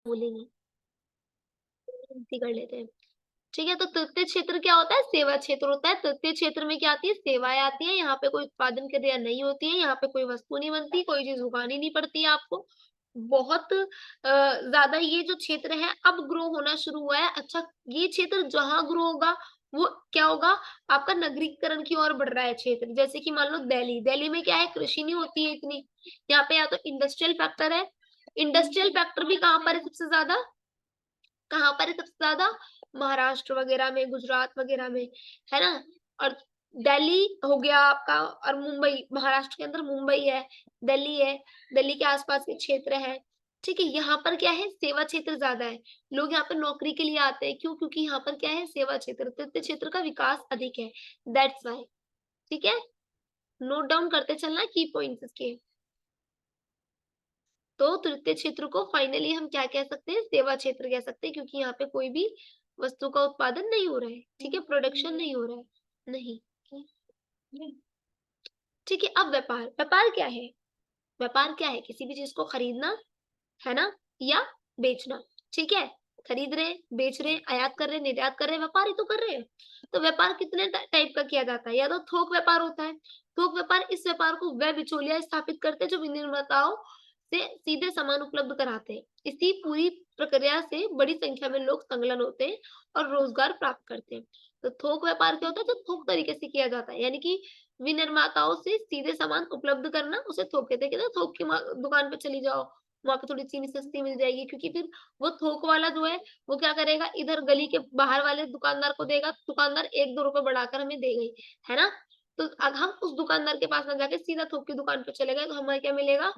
बोलेंगे, कर लेते हैं। ठीक है, तो तृतीय क्षेत्र क्या होता है? सेवा क्षेत्र होता है। तृतीय क्षेत्र में क्या आती है? सेवाएँ आती हैं, यहाँ पे कोई उत्पादन क्रिया नहीं होती है, यहाँ पे कोई वस्तु नहीं बनती, कोई चीज़ उगानी नहीं पड़ती है आपको। बहुत ज़्यादा ये जो क्षेत्र है अब ग्रो होना शुरू हुआ है। अच्छा, ये क्षेत्र जहाँ ग्रो होगा, वो क्या होगा? आपका नगरीकरण की ओर बढ़ रहा है क्षेत्र। जैसे कि मान लो दिल्ली, दिल्ली में क्या है? कृषि नहीं होती है इतनी, यहाँ पे या तो इंडस्ट्रियल फैक्टर है, इंडस्ट्रियल फैक्टर भी कहाँ पर है सबसे ज़्यादा? कहाँ पर है सबसे ज़्यादा? महाराष्ट्र वगैरह में, गुजरात वगैरह में, है ना? और दिल्ली हो गया आपका और मुंबई, महाराष्ट्र के अंदर मुंबई है, दिल्ली के आस-पास के क्षेत्र हैं, ठीक है? यहाँ पर क्या है? सेवा क्षेत्र ज़्यादा है। लोग यहाँ पे नौकरी के लिए आते हैं, क्यों? क्योंकि यहाँ पर क्या है? सेवा क्षेत्र, तृतीय क्षेत्र का विकास अधिक है, दैट्स व्हाई, ठीक है? नोट डाउन करते चलना की पॉइंट्स इसके। तो तृतीय क्षेत्र को फाइनली हम क्या कह सकते हैं? सेवा क्षेत्र कह सकते हैं, क्योंकि यहाँ पे कोई भी वस्तु का उत्पादन नहीं हो रहा है, ठीक है? प्रोडक्शन नहीं हो रहा है, नहीं। ठीक है, अब व्यापार, व्यापार क्या है? व्यापार क्या है? किसी भी चीज़ को खरीदना, है ना? या बेचना, ठीक है? खरीद रहे हैं, बेच रहे हैं, आयात कर रहे हैं, निर्यात कर रहे हैं, व्यापार ही तो कर रहे हैं। तो व्यापार कितने टाइप का किया जाता है? या तो थोक व्यापार होता है। थोक व्यापार, इस व्यापार को वह बिचौलिया स्थापित करते हैं जो विनिर्माताओं से सीधे सामान उपलब्ध कराते हैं। इसी पूरी प्रक्रिया से बड़ी संख्या में लोग संलग्न होते हैं और रोजगार प्राप्त करते हैं। तो थोक व्यापार क्या होता है? जो थोक तरीके से किया जाता है, यानी कि विनिर्माताओं से सीधे सामान उपलब्ध करना, उसे थोक कहते हैं। कहते हैं थोक की दुकान पे चली जाओ, वहाँ पे थोड़ी चीनी सस्ती मिल जाएगी, क्योंकि फिर वो थोक वाला जो है, वो क्या करेगा? इधर गली के बाहर वाले दुकानदार को देगा, दुकानदार 1-2 रुपए बढ़ाकर हमें देगा ही, है ना? तो अब हम उस दुकानदार के पास ना जाके सीधा थोक की दुकान पे चले गए, तो हमें क्या मिलेगा?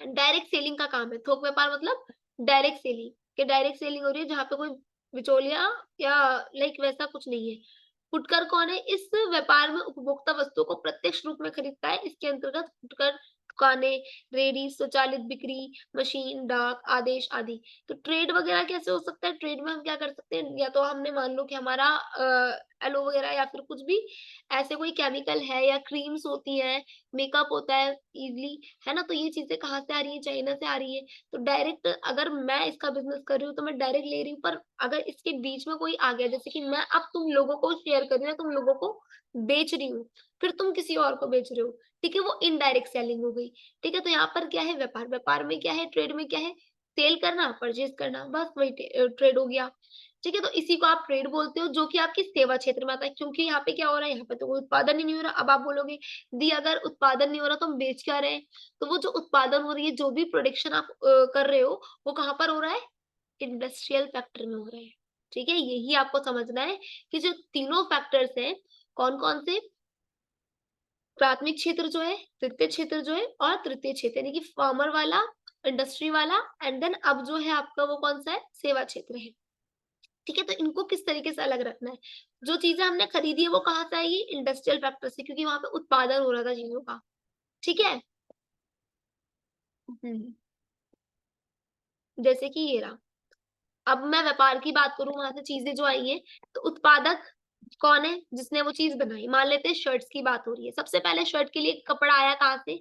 डायरेक्ट सेलिंग का काम है। थोक व्यापार मतलब डायरेक्ट सेलिंग, कि डायरेक्ट सेलिंग हो रही है जहाँ पे कोई बिचौलिया या लाइक वैसा कुछ नहीं है। फुटकर कौन है? इस व्यापार में उपभोक्ता वस्तुओं को प्रत्यक्ष रूप में खरीदता है। इसके अंतर्गत फुटकर दुकानें, रेहड़ी, स्वचालित बिक्री, मशीन, डाक, आदेश आदि। तो ट्रेड वगैरह कैसे हो सकता है? ट्रेड में हम क्या कर सकते हैं? या तो हमने मान लो कि हमारा एलो वगैरह या फिर कुछ भी ऐसे कोई केमिकल है या क्रीम्स होती हैं, मेकअप होता है इज़िली, है ना? तो ये चीज़ें कहाँ से आ रही हैं? चाइना से आ रही है। तो डायरेक्ट अगर मैं इसका बिज़नेस कर रही हूँ, तो मैं डायरेक्ट ले रही हूँ, पर अगर इसके बीच में कोई आ गया, जैसे कि मैं अब तुम लोगों को शेयर कर रही हूँ, तुम लोगों को बेच रही हूँ, फिर तुम किसी और को बेच रहे हो, ठीक है? वो इनडायरेक्ट सेलिंग हो गई, ठीक है? तो यहाँ पर क्या है? व्यापार, व्यापार में क्या है? ट्रेड में क्या है? सेल करना, परचेज़ करना, बस वही ट्रेड हो गया, ठीक है? तो इसी को आप ट्रेड बोलते हो, जो कि आपकी सेवा क्षेत्र में आता है, क्योंकि यहाँ पे क्या हो रहा है? यहाँ पे तो कोई उत्पादन ही नहीं हो रहा। अब आप बोलोगे, दी अगर उत्पादन नहीं हो रहा, तो हम बेच क्या रहे हैं? तो वो जो उत्पादन हो रही है, जो भी प्रोडक्शन आप कर रहे हो, वो कहाँ पर हो रहा है? इंडस्ट्रियल फैक्टर में हो रहा है, ठीक है? यही आपको समझना है कि जो तीनों फैक्टर्स हैं, कौन-कौन से? प्राथमिक क्षेत्र जो है, द्वितीय क्षेत्र जो है और तृतीय क्षेत्र, यानी कि फार्मर वाला, इंडस्ट्री वाला एंड देन अब जो है आपका वो कौन-सा है? सेवा क्षेत्र है, ठीक है? तो इनको किस तरीके से अलग रखना है? जो चीज़ें हमने खरीदी है, वो कहाँ से आएगी? इंडस्ट्रियल फैक्टर से, क्योंकि वहाँ पे उत्पादन हो रहा था चीज़ों का, ठीक है? हुँ। जैसे कि ये रहा। अब मैं व्यापार की बात करूँ, वहाँ से चीज़ें जो आई हैं, तो उत्पादक कौन है? जिसने वो चीज़ बनाई। मान लेते हैं शर्ट्स की बात हो रही है। सबसे पहले शर्ट के लिए कपड़ा आया कहाँ से?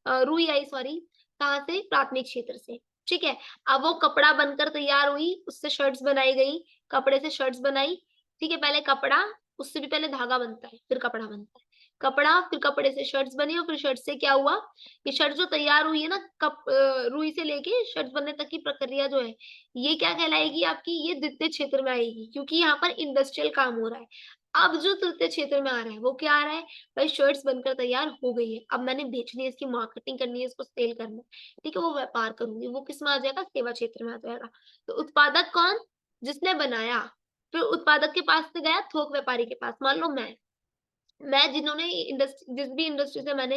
रुई आई, सॉरी, कहाँ से? प्राथमिक क्षेत्र से, ठीक है? अब वो कपड़ा बनकर तैयार हुई, उससे शर्ट्स बनाई गई, कपड़े से शर्ट्स बनाई, ठीक है? पहले कपड़ा, उससे भी पहले धागा बनता है, फिर कपड़ा बनता है। कपड़ा, फिर कपड़े से शर्ट्स बनी और फिर शर्ट से क्या हुआ? ये शर्ट जो तैयार हुई है ना, रुई से लेके शर्ट्स बनने तक की प्रक्रिया जो है, ये क्या कहलाएगी आपकी? ये द्वितीय क्षेत्र में आएगी, क्योंकि यहाँ पर इंडस्ट्रियल काम हो रहा है। अब जो तृतीय क्षेत्र में आ रहा है, वो क्या आ रहा है? भाई शर्ट्स बनकर तैयार हो गई है, अब मैंने बेचनी है, इसकी मार्केटिंग करनी है, इसको सेल करना है, ठीक है? वो व्यापार करूँगी, वो किसमें आ जाएगा? सेवा क्षेत्र में आ जाएगा। तो उत्पादक कौन? जिसने बनाया, फिर उत्पादक के पास से गया थोक व्यापारी के पास। मान लो मैं जिन्होंने जिस भी इंडस्ट्री से मैंने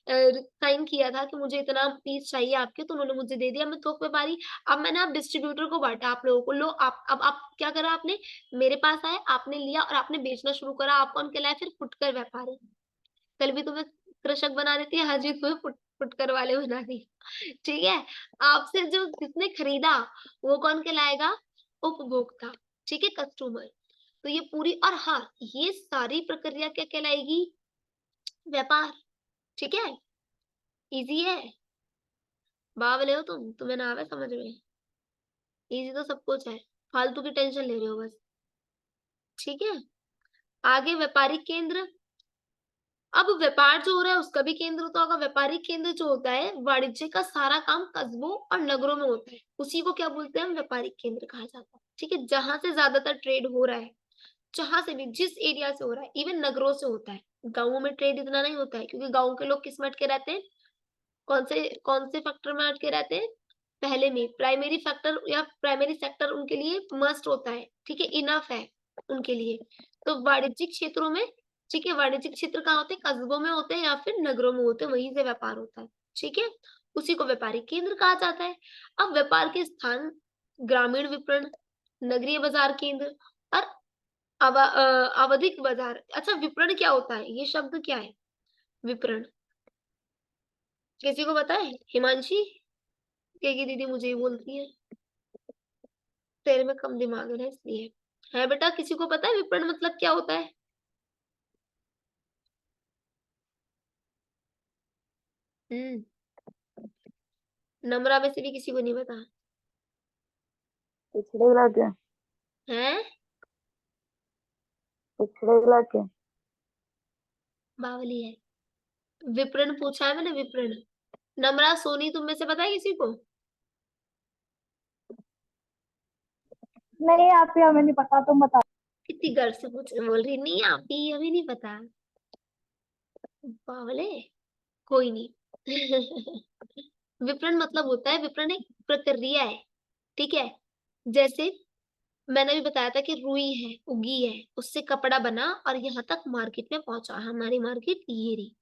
साइन किया था कि मुझे इतना पीस चाहिए आपके, तो उन्होंने मुझे दे दिया, मैं थोक व्यापारी। अब मैंने आप डिस्ट्रीब्यूटर को बाँटा आप लोगों को, लो आप, अब आप क्या करा आपने? मेरे पास आए, आपने लिया और आपने बेचना शुरू करा, आप कौन कहलाए फिर? फुटकर व्यापारी। कल भी तुम्हें कृषक बना देती है, आज भी तुम्हें फुटकर वाले बना दी, ठीक है? आपसे जो जिसने खरीदा, वो कौन कहलाएगा? उपभोक्ता, ठीक है? कस्टमर। तो ये पूरी, और हाँ, ये सारी प्रक्रिया क्या कहलाएगी? व्यापार, ठीक है? ईज़ी है, बावले हो तुम, तुम्हें ना आवे समझ में। इजी तो सब कुछ है, फालतू की टेंशन ले रहे हो बस। ठीक है, आगे व्यापारिक केंद्र। अब व्यापार जो हो रहा है उसका भी केंद्र होता होगा। व्यापारिक केंद्र जो होता है, वाणिज्य का सारा काम कस्बों और नगरों में होता है, उसी को क्या बोलते हैं हम, व्यापारिक केंद्र कहा जाता है। ठीक है, जहां से ज्यादातर ट्रेड हो रहा है, जहां से भी जिस एरिया से हो रहा है, इवन नगरों से होता है। गांवों में ट्रेड इतना नहीं होता है, क्योंकि गांव के लोग किस में अटके रहते हैं, कौन से फैक्टर में अटके रहते हैं, पहले में प्राइमरी फैक्टर या प्राइमरी सेक्टर उनके लिए मस्ट होता है। ठीक है, इनफ है उनके लिए। तो वाणिज्यिक क्षेत्रों में, ठीक है, वाणिज्यिक क्षेत्र कहाँ होते हैं, कस्बों में होते हैं या फिर नगरों में होते हैं, वहीं से व्यापार होता है। ठीक है, उसी को व्यापारिक केंद्र कहा जाता है। अब व्यापार के स्थान, ग्रामीण विपणन, नगरीय बाजार केंद्र और आवधिक बाजार। अच्छा, विपणन क्या होता है, ये शब्द क्या है, विपणन, किसी को पता है, हिमांशी कहेगी दीदी मुझे ही बोलती है, तेरे में कम दिमाग है ना इसलिए। है बेटा, किसी को पता है विपणन मतलब क्या होता है? हम्म, नम्रा में से भी किसी को नहीं पता? पिछड़े इलाके। है, पिछड़े इलाके। बावली है। विपणन पूछा है मैंने, विपणन। नम्रा, सोनी, तुम में से पता है किसी को? नहीं आप ही, हमें नहीं पता, तुम बता। कितनी गर्व से पूछ बोल रही, नहीं आप ही, हमें नहीं पता। बावले, कोई नहीं। विपणन मतलब होता है, विपणन एक प्रक्रिया है। ठीक है, जैसे मैंने भी बताया था कि रुई है, उगी है, उससे कपड़ा बना और यहाँ तक मार्केट में पहुंचा, हमारी मार्केट ये रही।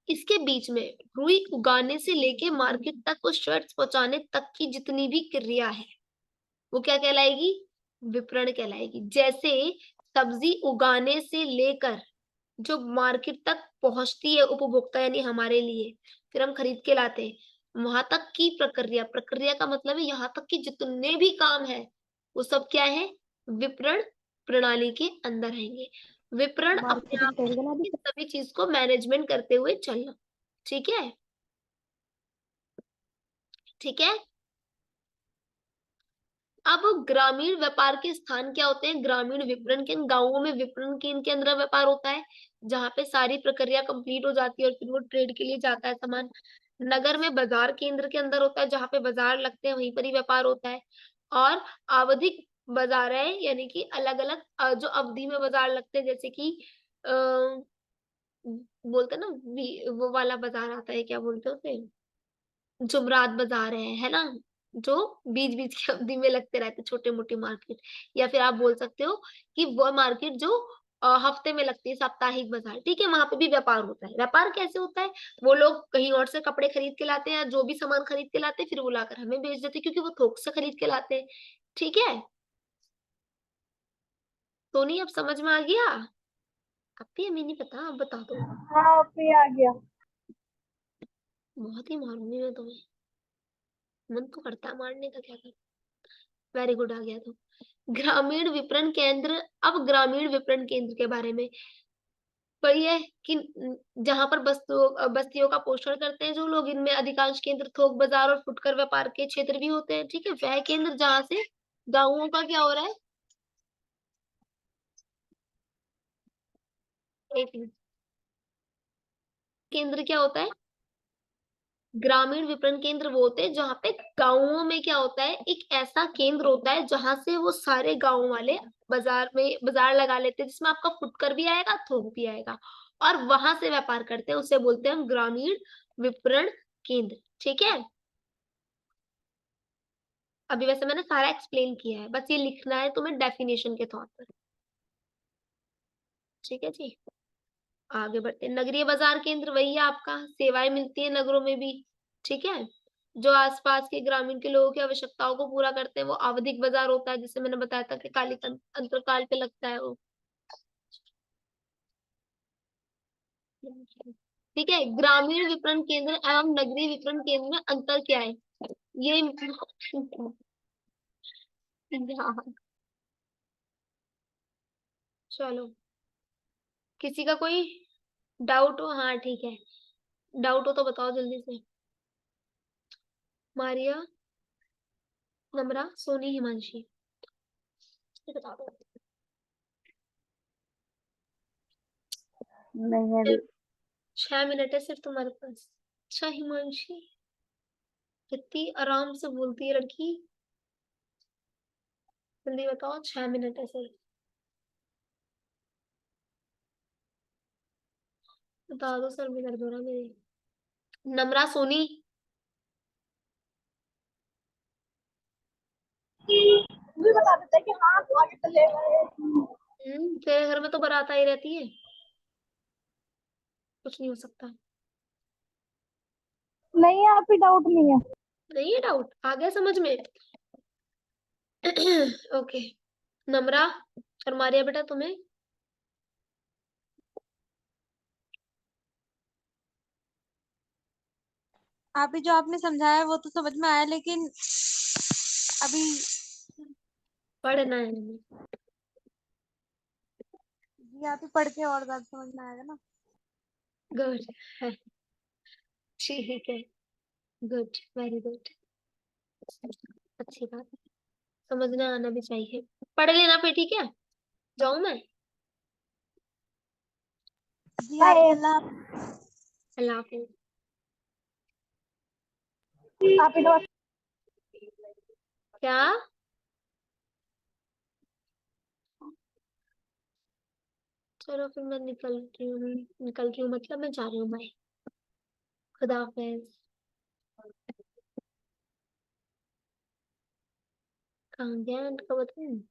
इसके बीच में रुई उगाने से लेके मार्केट तक उस शर्ट्स पहुंचाने तक की जितनी भी क्रिया है, वो क्या कहलाएगी, विपणन कहलाएगी। जैसे सब्जी उगाने से लेकर जो मार्केट तक पहुंचती है उपभोक्ता यानी हमारे लिए, फिर हम खरीद के लाते हैं, वहां तक की प्रक्रिया, प्रक्रिया का मतलब है यहाँ तक की जितने भी काम है, वो सब क्या है, विपणन प्रणाली के अंदर रहेंगे। विपणन अपने मार्केटिंग आप में तेरी बना दी। इस सभी चीज को मैनेजमेंट करते हुए चलना। ठीक है, ठीक है। अब ग्रामीण व्यापार के स्थान क्या होते हैं, ग्रामीण विपणन के, गांवों में विपणन के इनके अंदर व्यापार होता है, जहां पे सारी प्रक्रिया कंप्लीट हो जाती है और फिर वो ट्रेड के लिए जाता है सामान। नगर में बाजार केंद्र के अंदर होता है, जहां पे बाजार लगते हैं वहीं पर ही व्यापार होता है। और आवधिक बाजार है, यानी कि अलग अलग जो अवधि में बाजार लगते हैं, जैसे कि आ, बोलते हैं ना, वो वाला बाजार आता है, क्या बोलते हैं उसे, जुमरात बाजार है ना, जो बीच बीच की अवधि में लगते रहते, छोटे मोटे मार्केट। या फिर आप बोल सकते हो कि वो मार्केट जो हफ्ते में लगती है, साप्ताहिक बाजार। ठीक है, वहां पे भी व्यापार होता है। व्यापार कैसे होता है, वो लोग कहीं और से कपड़े खरीद के लाते हैं या जो भी सामान खरीद के लाते हैं, फिर वो लाकर हमें बेच देते हैं, क्योंकि वो थोक से खरीद के लाते हैं। ठीक है, तो नहीं, अब समझ में आ गया? अब भी हमें नहीं पता, अब बता दो। हाँ आप ही आ गया। बहुत ही मारूंगी मैं तुम्हें, मन तो करता है मारने का, क्या कर। वेरी गुड, आ गया तो। ग्रामीण विपणन केंद्र। अब ग्रामीण विपणन केंद्र के बारे में वही है कि जहां पर बस्तियों का पोषण करते हैं जो लोग, इनमें अधिकांश केंद्र थोक बाजार और फुटकर व्यापार के क्षेत्र भी होते हैं। ठीक है, वह केंद्र जहां से गांवों का क्या हो रहा है, एक मिनट। केंद्र क्या होता है, ग्रामीण विपणन केंद्र वो होते हैं जहाँ पे गांवों में क्या होता है, एक ऐसा केंद्र होता है जहां से वो सारे गांव वाले बाजार में बाजार लगा लेते हैं, जिसमें आपका फुटकर भी आएगा, थोक भी आएगा, और वहां से व्यापार करते हैं, उसे बोलते हैं हम ग्रामीण विपणन केंद्र। ठीक है, अभी वैसे मैंने सारा एक्सप्लेन किया है, बस ये लिखना है तुम्हें डेफिनेशन के तौर पर। ठीक है जी, आगे बढ़ते हैं। नगरीय बाजार केंद्र वही है आपका, सेवाएं मिलती है नगरों में भी। ठीक है, जो आसपास के ग्रामीण के लोगों की आवश्यकताओं को पूरा करते हैं, वो आवधिक बाजार होता है, जिसे मैंने बताया था कि कालिक अंतरकाल पे लगता है वो। ठीक है, ग्रामीण विपणन केंद्र एवं नगरीय विपणन केंद्र में अंतर क्या है, ये हाँ, चलो, किसी का कोई डाउट हो, हाँ ठीक है, डाउट हो तो बताओ जल्दी से। मारिया, नम्रा, सोनी, हिमांशी, ये बता दो। नहीं है अभी। 6 मिनट है सिर्फ तुम्हारे पास। अच्छा हिमांशी, कितनी आराम से बोलती है लड़की। जल्दी बताओ, 6 मिनट है सिर्फ। बता दो, सर में दर्द हो रहा है मेरे। नम्रा, सोनी। भी बता देते हैं कि हाँ तो आगे चले गए। तेरे घर में तो बारात आई रहती है, कुछ नहीं हो सकता। नहीं है, आप ही डाउट नहीं है। नहीं है डाउट, आ गया समझ में। ओके। नम्रा और मारिया बेटा, तुम्हें आप ही जो आपने समझाया वो तो समझ में आया, लेकिन अभी पढ़ना है हमें। ये आप ही पढ़ के और ज्यादा समझ में आएगा ना। गुड है, ठीक है, गुड, वेरी गुड, अच्छी बात है। समझना आना भी चाहिए। पढ़ लेना फिर, ठीक है। जाऊं मैं? जी आप बाय। अल्लाह। अल्लाह हाफिज। आप ही तो क्या? चलो फिर मैं निकल रही हूँ मतलब मैं जा रही हूँ। बाय, खुदा हाफिज। कहाँ गया इनका बताऊँ?